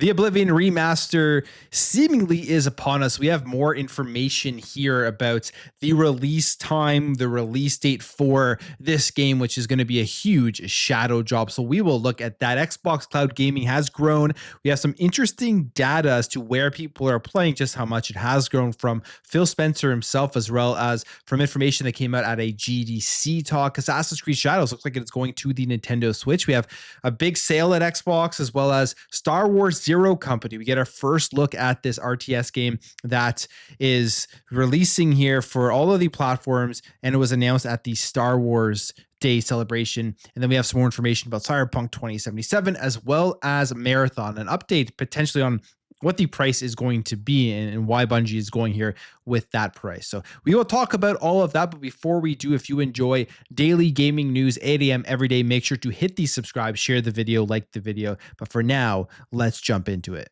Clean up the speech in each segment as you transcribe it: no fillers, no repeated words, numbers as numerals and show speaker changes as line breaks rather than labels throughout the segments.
The Oblivion remaster seemingly is upon us. We have more information here about the release time, the release date for this game, which is going to be a huge shadow drop. So we will look at that. Xbox Cloud Gaming has grown. We have some interesting data as to where people are playing, just how much it has grown from Phil Spencer himself, as well as from information that came out at a GDC talk. Assassin's Creed Shadows looks like it's going to the Nintendo Switch. We have a big sale at Xbox, as well as Star Wars Zero Company. We get our first look at this RTS game that is releasing here for all of the platforms, and it was announced at the Star Wars Day celebration. And then we have some more information about Cyberpunk 2077, as well as Marathon, an update potentially on what the price is going to be and why Bungie is going here with that price. So we will talk about all of that. But before we do, if you enjoy daily gaming news, 8 a.m. every day, make sure to hit the subscribe, share the video, like the video. But for now, let's jump into it.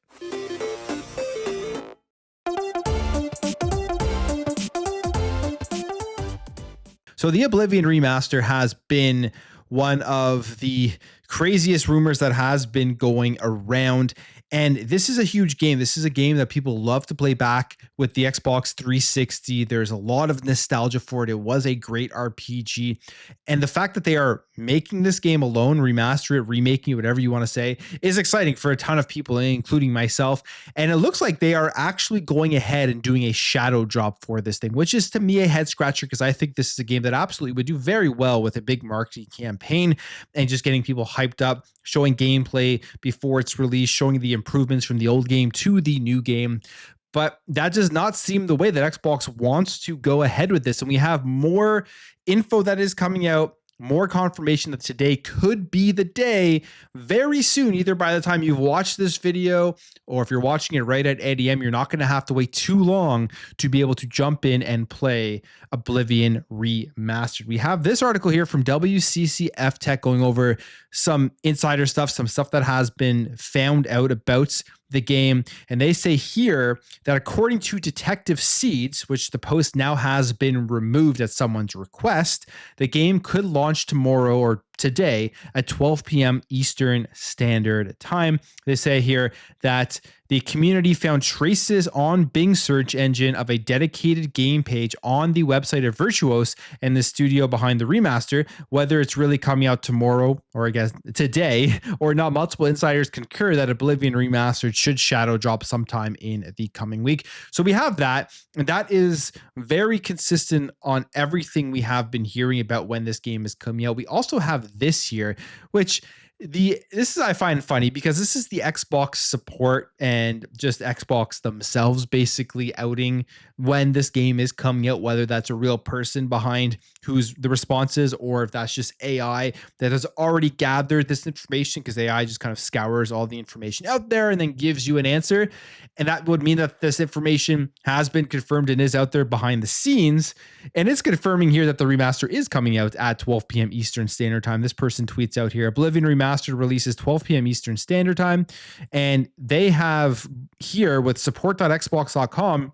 So the Oblivion remaster has been one of the craziest rumors that has been going around. And this is a huge game. This is a game that people love to play back with the Xbox 360. There's a lot of nostalgia for it. It was a great RPG. And the fact that they are making this game alone, remaster it, remaking it, whatever you want to say, is exciting for a ton of people, including myself. And it looks like they are actually going ahead and doing a shadow drop for this thing, which is to me a head scratcher, because I think this is a game that absolutely would do very well with a big marketing campaign and just getting people hyped up, showing gameplay before it's released, showing the improvements from the old game to the new game. But that does not seem the way that Xbox wants to go ahead with this. And we have more info that is coming out, more confirmation that today could be the day very soon, either by the time you've watched this video or if you're watching it right at 8 a.m., you're not going to have to wait too long to be able to jump in and play Oblivion Remastered. We have this article here from WCCF Tech going over some insider stuff, some stuff that has been found out about the game. And they say here that according to Detective Seeds, which the post now has been removed at someone's request, the game could launch tomorrow or today at 12 p.m. Eastern Standard Time. They say here that the community found traces on Bing search engine of a dedicated game page on the website of Virtuos and the studio behind the remaster. Whether it's really coming out tomorrow or I guess today or not, multiple insiders concur that Oblivion Remastered should shadow drop sometime in the coming week. So we have that, and that is very consistent on everything we have been hearing about when this game is coming out. We also have this here, which this is I find funny because this is the Xbox support and just Xbox themselves basically outing when this game is coming out, whether that's a real person behind who's the response is, or if that's just AI that has already gathered this information, because AI just kind of scours all the information out there and then gives you an answer. And that would mean that this information has been confirmed and is out there behind the scenes. And it's confirming here that the remaster is coming out at 12 p.m. Eastern Standard Time. This person tweets out here, Oblivion Remastered releases 12 p.m. Eastern Standard Time. And they have here with support.xbox.com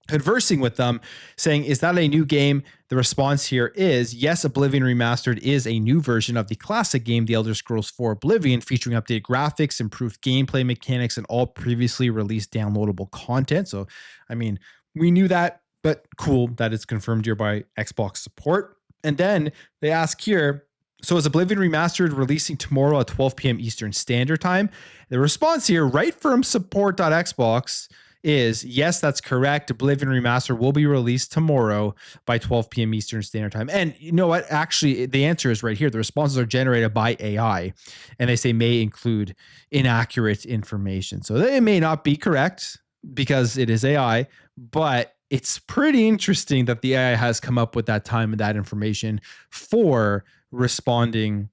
conversing with them, saying, is that a new game? The response here is, yes, Oblivion Remastered is a new version of the classic game, The Elder Scrolls IV Oblivion, featuring updated graphics, improved gameplay mechanics, and all previously released downloadable content. So, I mean, we knew that, but cool that it's confirmed here by Xbox support. And then they ask here, so is Oblivion Remastered releasing tomorrow at 12 p.m. Eastern Standard Time? The response here, right from support.xbox, is yes, that's correct. Oblivion Remastered will be released tomorrow by 12 p.m. Eastern Standard Time. And you know what? Actually, the answer is right here. The responses are generated by AI, and they say may include inaccurate information. So they may not be correct because it is AI, but it's pretty interesting that the AI has come up with that time and that information for responding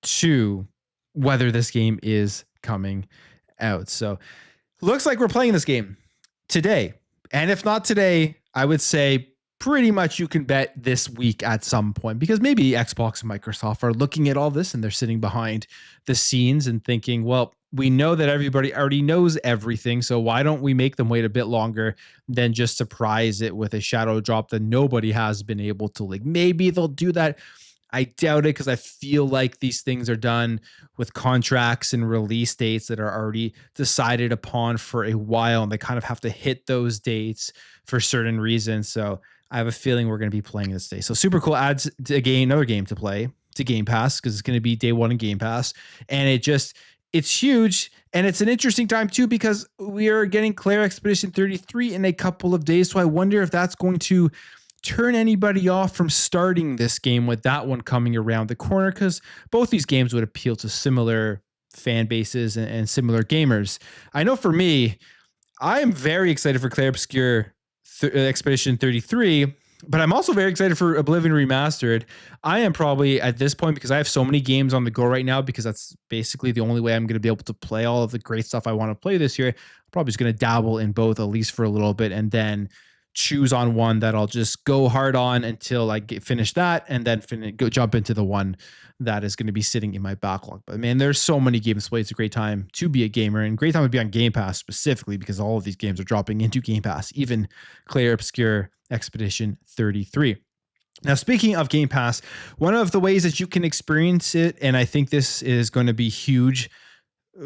to whether this game is coming out. So looks like we're playing this game today. And if not today, I would say pretty much you can bet this week at some point, because maybe Xbox and Microsoft are looking at all this and they're sitting behind the scenes and thinking, well, we know that everybody already knows everything, so why don't we make them wait a bit longer than just surprise it with a shadow drop that nobody has been able to leak? Maybe they'll do that. I doubt it because I feel like these things are done with contracts and release dates that are already decided upon for a while, and they kind of have to hit those dates for certain reasons. So I have a feeling we're going to be playing this day. So super cool. Adds to a game, another game to play to Game Pass because it's going to be day one in Game Pass, and it's huge. And it's an interesting time too because we are getting Claire Expedition 33 in a couple of days. So I wonder if that's going to turn anybody off from starting this game with that one coming around the corner, because both these games would appeal to similar fan bases and similar gamers. I know for me, I am very excited for Clair Obscur Expedition 33, but I'm also very excited for Oblivion Remastered. I am probably at this point, because I have so many games on the go right now, because that's basically the only way I'm going to be able to play all of the great stuff I want to play this year. I'm probably just going to dabble in both, at least for a little bit, and then choose on one that I'll just go hard on until I finish that, and then go jump into the one that is going to be sitting in my backlog. But man, there's so many games to play. It's a great time to be a gamer, and great time to be on Game Pass specifically because all of these games are dropping into Game Pass, even Clair Obscur Expedition 33. Now, speaking of Game Pass, one of the ways that you can experience it, and I think this is going to be huge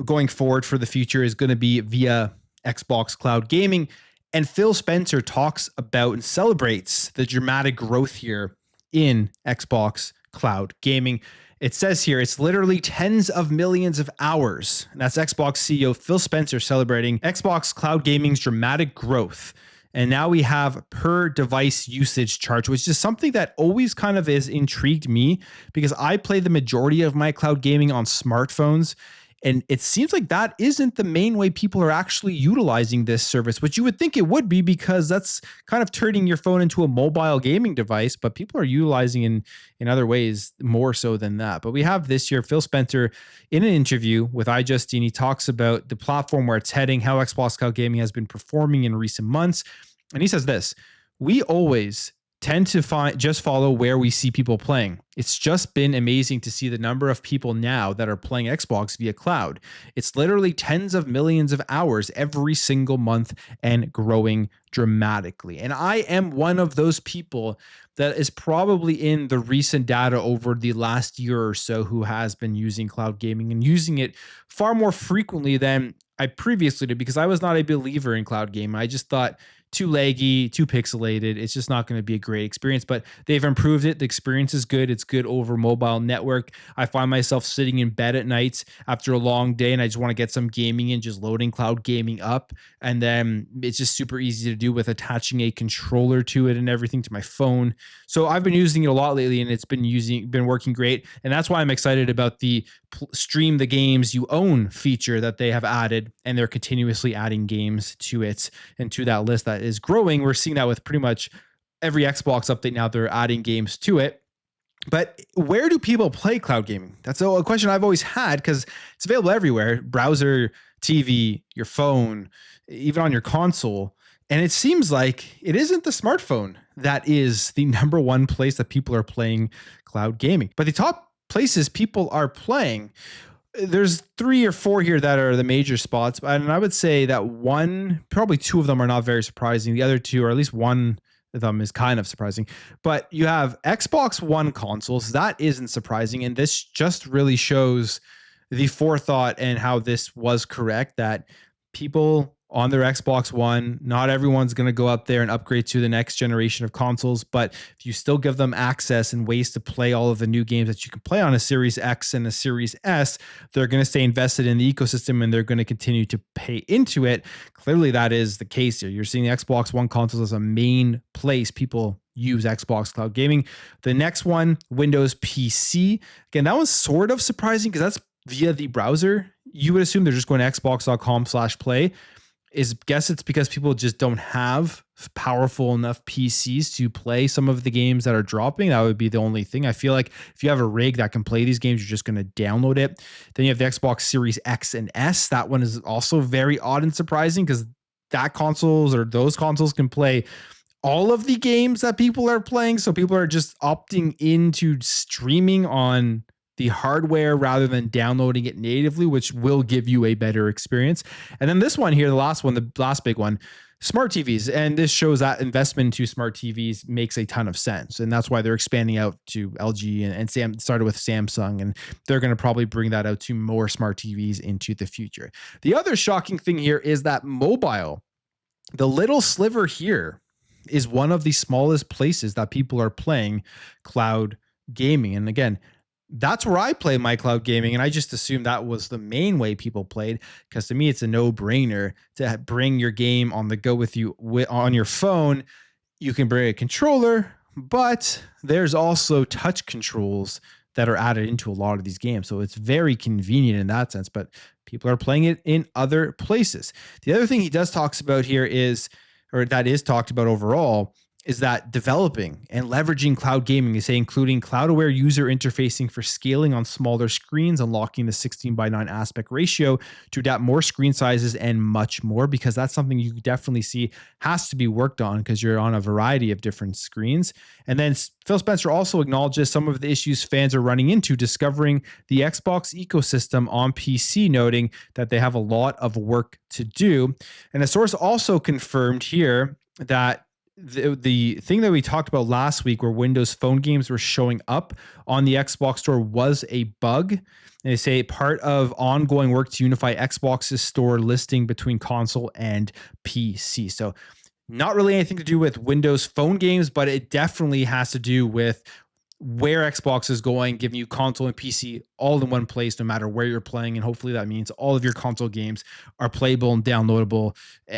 going forward for the future, is going to be via Xbox Cloud Gaming. And Phil Spencer talks about and celebrates the dramatic growth here in Xbox Cloud Gaming. It says here, it's literally tens of millions of hours. And that's Xbox CEO Phil Spencer celebrating Xbox Cloud Gaming's dramatic growth. And now we have per device usage charge, which is something that always kind of is intrigued me because I play the majority of my cloud gaming on smartphones. And it seems like that isn't the main way people are actually utilizing this service, which you would think it would be because that's kind of turning your phone into a mobile gaming device. But people are utilizing in other ways more so than that. But we have this year, Phil Spencer in an interview with iJustine, he talks about the platform where it's heading, how Xbox Cloud Gaming has been performing in recent months. And he says this: we always tend to just follow where we see people playing. It's just been amazing to see the number of people now that are playing Xbox via cloud. It's literally tens of millions of hours every single month and growing dramatically. And I am one of those people that is probably in the recent data over the last year or so who has been using cloud gaming and using it far more frequently than I previously did, because I was not a believer in cloud gaming. I just thought too laggy, too pixelated. It's just not going to be a great experience, but they've improved it. The experience is good. It's good over mobile network. I find myself sitting in bed at nights after a long day and I just want to get some gaming in, just loading cloud gaming up. And then it's just super easy to do with attaching a controller to it and everything to my phone. So I've been using it a lot lately and it's been working great. And that's why I'm excited about the stream the games you own feature that they have added, and they're continuously adding games to it and to that list that is growing. We're seeing that with pretty much every Xbox update now. They're adding games to it. But where do people play cloud gaming? That's a question I've always had because it's available everywhere: browser, TV, your phone, even on your console. And it seems like it isn't the smartphone that is the number one place that people are playing cloud gaming. But the top places people are playing, there's 3 or 4 here that are the major spots. And I would say that probably 2 of them are not very surprising. The other 2, or at least one of them, is kind of surprising. But you have Xbox One consoles. That isn't surprising. And this just really shows the forethought and how this was correct, that people on their Xbox One, not everyone's going to go up there and upgrade to the next generation of consoles, but if you still give them access and ways to play all of the new games that you can play on a Series X and a Series S, they're going to stay invested in the ecosystem and they're going to continue to pay into it. Clearly, that is the case here. You're seeing the Xbox One consoles as a main place people use Xbox Cloud Gaming. The next one, Windows PC. Again, that was sort of surprising because that's via the browser. You would assume they're just going to xbox.com/play. Guess it's because people just don't have powerful enough PCs to play some of the games that are dropping. That would be the only thing. I feel like if you have a rig that can play these games, you're just going to download it. Then you have the Xbox Series X and S. That one is also very odd and surprising because those consoles can play all of the games that people are playing. So people are just opting into streaming on the hardware rather than downloading it natively, which will give you a better experience. And then this one here, the last big one, smart TVs. And this shows that investment into smart TVs makes a ton of sense. And that's why they're expanding out to LG and Sam started with Samsung. And they're going to probably bring that out to more smart TVs into the future. The other shocking thing here is that mobile, the little sliver here, is one of the smallest places that people are playing cloud gaming. And again, that's where I play my cloud gaming. And I just assumed that was the main way people played, because to me, it's a no-brainer to bring your game on the go with you on your phone. You can bring a controller, but there's also touch controls that are added into a lot of these games. So it's very convenient in that sense, but people are playing it in other places. The other thing he does talks about here is, or that is talked about overall, is that developing and leveraging cloud gaming, they say, including cloud-aware user interfacing for scaling on smaller screens, unlocking the 16:9 aspect ratio to adapt more screen sizes, and much more, because that's something you definitely see has to be worked on because you're on a variety of different screens. And then Phil Spencer also acknowledges some of the issues fans are running into discovering the Xbox ecosystem on PC, noting that they have a lot of work to do. And a source also confirmed here that the thing that we talked about last week, where Windows Phone games were showing up on the Xbox store, was a bug. And they say part of ongoing work to unify Xbox's store listing between console and PC. So not really anything to do with Windows Phone games, but it definitely has to do with where Xbox is going, giving you console and PC all in one place, no matter where you're playing. And hopefully that means all of your console games are playable and downloadable,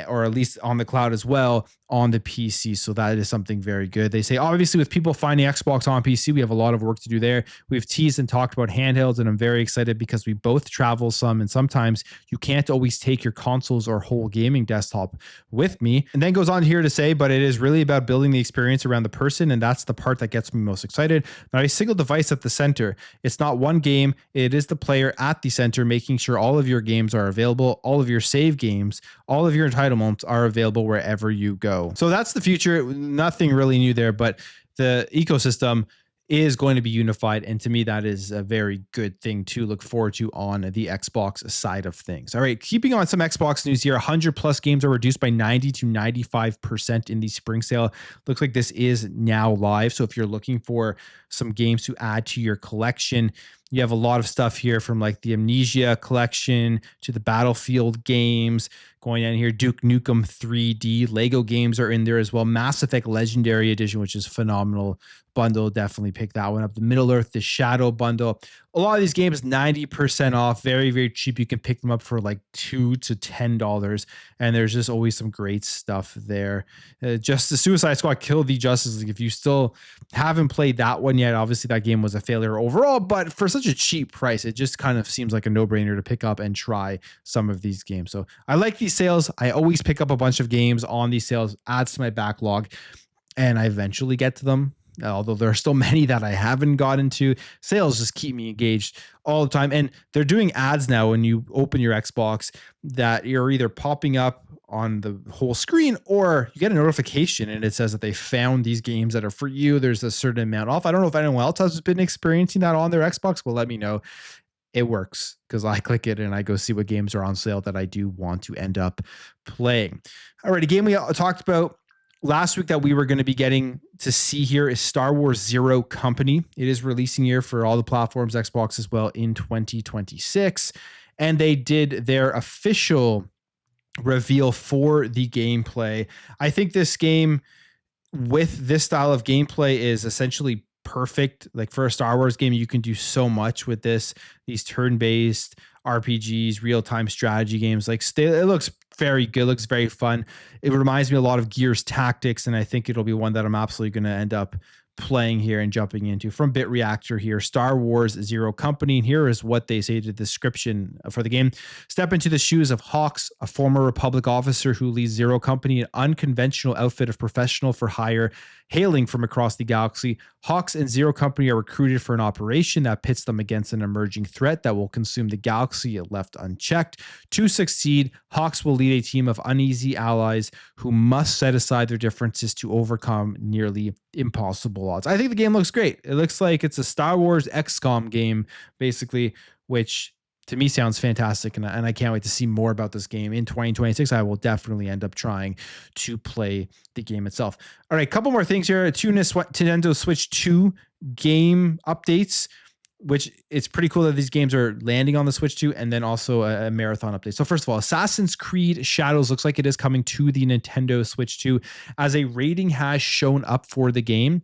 or at least on the cloud as well on the PC. So that is something very good. They say, obviously, with people finding Xbox on PC, we have a lot of work to do there. We've teased and talked about handhelds, and I'm very excited because we both travel some, and sometimes you can't always take your consoles or whole gaming desktop with me. And then goes on here to say, but it is really about building the experience around the person, and that's the part that gets me most excited. Not a single device at the center. It's not one game. It is the player at the center, making sure all of your games are available, all of your save games, all of your entitlements are available wherever you go. So that's the future. Nothing really new there, but the ecosystem is going to be unified. And to me, that is a very good thing to look forward to on the Xbox side of things. All right, keeping on some Xbox news here, 100 plus games are reduced by 90 to 95% in the spring sale. Looks like this is now live. So if you're looking for some games to add to your collection, you have a lot of stuff here, from like the Amnesia collection to the Battlefield games. Going in here, Duke Nukem 3D, Lego games are in there as well. Mass Effect Legendary Edition, which is phenomenal bundle. Definitely pick that one up. The Middle Earth, the Shadow bundle. A lot of these games 90% off, very, very cheap. You can pick them up for like $2 to $10, and there's just always some great stuff there. Just the Suicide Squad Kill the Justice League. If you still haven't played that one yet, obviously that game was a failure overall, but for such a cheap price, it just kind of seems like a no-brainer to pick up and try some of these games. So I like these sales. I always pick up a bunch of games on these sales, adds to my backlog, and I eventually get to them. Although there are still many that I haven't gotten to. Sales just keep me engaged all the time. And they're doing ads now when you open your Xbox that you're either popping up on the whole screen, or you get a notification and it says that they found these games that are for you. There's a certain amount off. I don't know if anyone else has been experiencing that on their Xbox, but let me know. It works because I click it and I go see what games are on sale that I do want to end up playing. All right, a game we talked about last week that we were going to be getting to see here is Star Wars Zero Company. It is releasing here for all the platforms, Xbox as well, in 2026. And they did their official reveal for the gameplay. I think this game with this style of gameplay is essentially perfect. Like for a Star Wars game, you can do so much with these turn-based RPGs, real-time strategy games. Like it looks very good, looks very fun. It reminds me a lot of Gears Tactics, and I think it'll be one that I'm absolutely going to end up playing here and jumping into. From Bit Reactor here, Star Wars Zero Company. And here is what they say to the description for the game. Step into the shoes of Hawks, a former Republic officer who leads Zero Company, an unconventional outfit of professional for hire hailing from across the galaxy. Hawks and Zero Company are recruited for an operation that pits them against an emerging threat that will consume the galaxy if left unchecked. To succeed, Hawks will lead a team of uneasy allies who must set aside their differences to overcome nearly impossible odds. I think the game looks great. It looks like it's a Star Wars XCOM game, basically, which to me sounds fantastic. And I can't wait to see more about this game in 2026. I will definitely end up trying to play the game itself. All right, a couple more things here. Two Nintendo Switch 2 game updates, which it's pretty cool that these games are landing on the Switch 2, and then also a marathon update. So first of all, Assassin's Creed Shadows looks like it is coming to the Nintendo Switch 2, as a rating has shown up for the game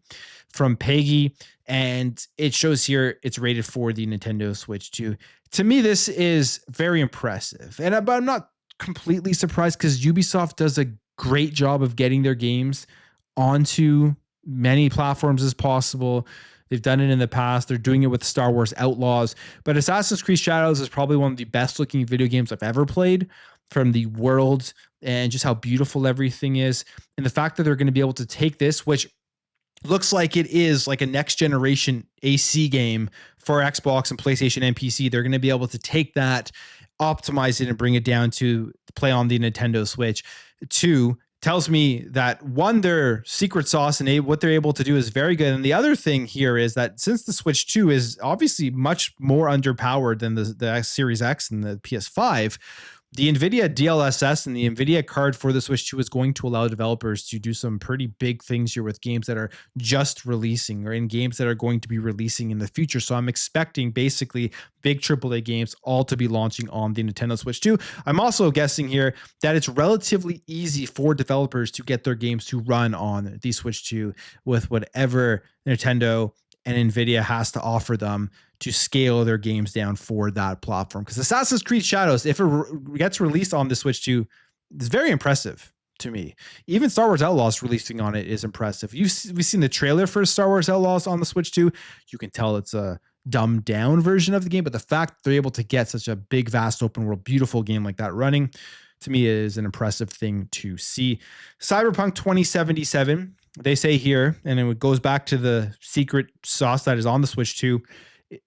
from Peggy, and it shows here it's rated for the Nintendo Switch 2. To me, this is very impressive, but I'm not completely surprised because Ubisoft does a great job of getting their games onto many platforms as possible. They've done it in the past. They're doing it with Star Wars Outlaws. But Assassin's Creed Shadows is probably one of the best looking video games I've ever played, from the world and just how beautiful everything is. And the fact that they're going to be able to take this, which looks like it is like a next generation AC game for Xbox and PlayStation and PC. They're going to be able to take that, optimize it, and bring it down to play on the Nintendo Switch. Two, tells me that one, their secret sauce and what they're able to do is very good. And the other thing here is that since the Switch 2 is obviously much more underpowered than the Series X and the PS5, the NVIDIA DLSS and the NVIDIA card for the Switch 2 is going to allow developers to do some pretty big things here with games that are just releasing, or in games that are going to be releasing in the future. So I'm expecting basically big AAA games all to be launching on the Nintendo Switch 2. I'm also guessing here that it's relatively easy for developers to get their games to run on the Switch 2 with whatever Nintendo and NVIDIA has to offer them to scale their games down for that platform. Because Assassin's Creed Shadows, if it gets released on the Switch 2, it's very impressive to me. Even Star Wars Outlaws releasing on it is impressive. We've seen the trailer for Star Wars Outlaws on the Switch 2. You can tell it's a dumbed down version of the game, but the fact they're able to get such a big, vast, open world, beautiful game like that running, to me, is an impressive thing to see. Cyberpunk 2077, they say here, and it goes back to the secret sauce that is on the Switch 2,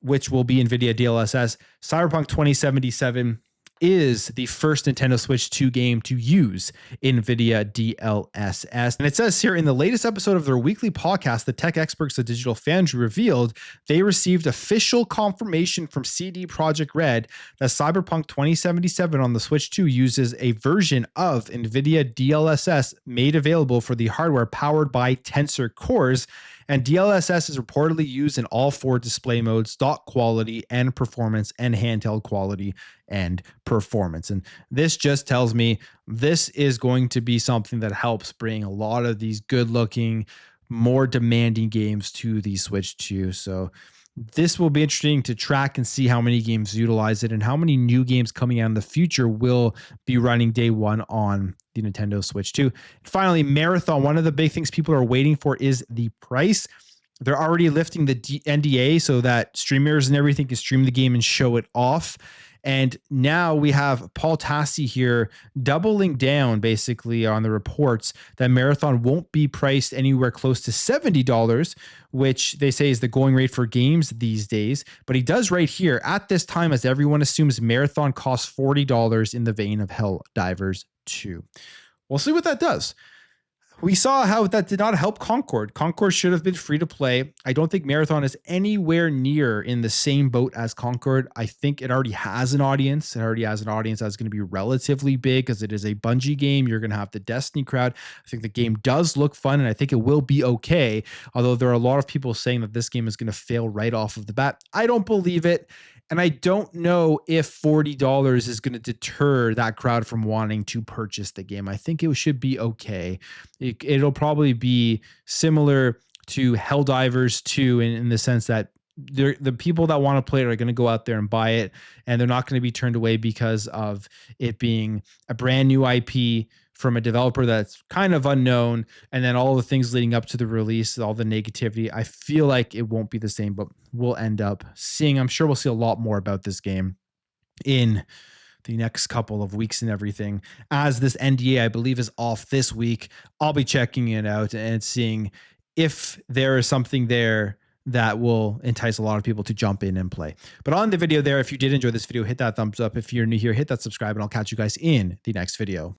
which will be NVIDIA DLSS. Cyberpunk 2077 is the first Nintendo Switch 2 game to use NVIDIA DLSS. And it says here, in the latest episode of their weekly podcast, the tech experts at Digital Foundry revealed they received official confirmation from CD Projekt Red that Cyberpunk 2077 on the Switch 2 uses a version of NVIDIA DLSS made available for the hardware powered by Tensor cores. And DLSS is reportedly used in all 4 display modes: dock quality and performance, and handheld quality and performance. And this just tells me this is going to be something that helps bring a lot of these good looking, more demanding games to the Switch 2. So this will be interesting to track and see how many games utilize it and how many new games coming out in the future will be running day one on the Nintendo Switch 2. And finally, Marathon. One of the big things people are waiting for is the price. They're already lifting the NDA so that streamers and everything can stream the game and show it off. And now we have Paul Tassi here doubling down basically on the reports that Marathon won't be priced anywhere close to $70, which they say is the going rate for games these days. But he does right here, at this time, as everyone assumes, Marathon costs $40 in the vein of Helldivers 2. We'll see what that does. We saw how that did not help Concord. Concord should have been free to play. I don't think Marathon is anywhere near in the same boat as Concord. I think it already has an audience. It already has an audience that's going to be relatively big because it is a Bungie game. You're going to have the Destiny crowd. I think the game does look fun, and I think it will be okay. Although there are a lot of people saying that this game is going to fail right off of the bat. I don't believe it. And I don't know if $40 is going to deter that crowd from wanting to purchase the game. I think it should be okay. It'll probably be similar to Helldivers 2 in the sense that the people that want to play it are going to go out there and buy it, and they're not going to be turned away because of it being a brand new IP from a developer that's kind of unknown, and then all the things leading up to the release, all the negativity. I feel like it won't be the same, but we'll end up seeing, I'm sure we'll see a lot more about this game in the next couple of weeks and everything. As this NDA, I believe, is off this week, I'll be checking it out and seeing if there is something there that will entice a lot of people to jump in and play. But on the video there, if you did enjoy this video, hit that thumbs up. If you're new here, hit that subscribe, and I'll catch you guys in the next video.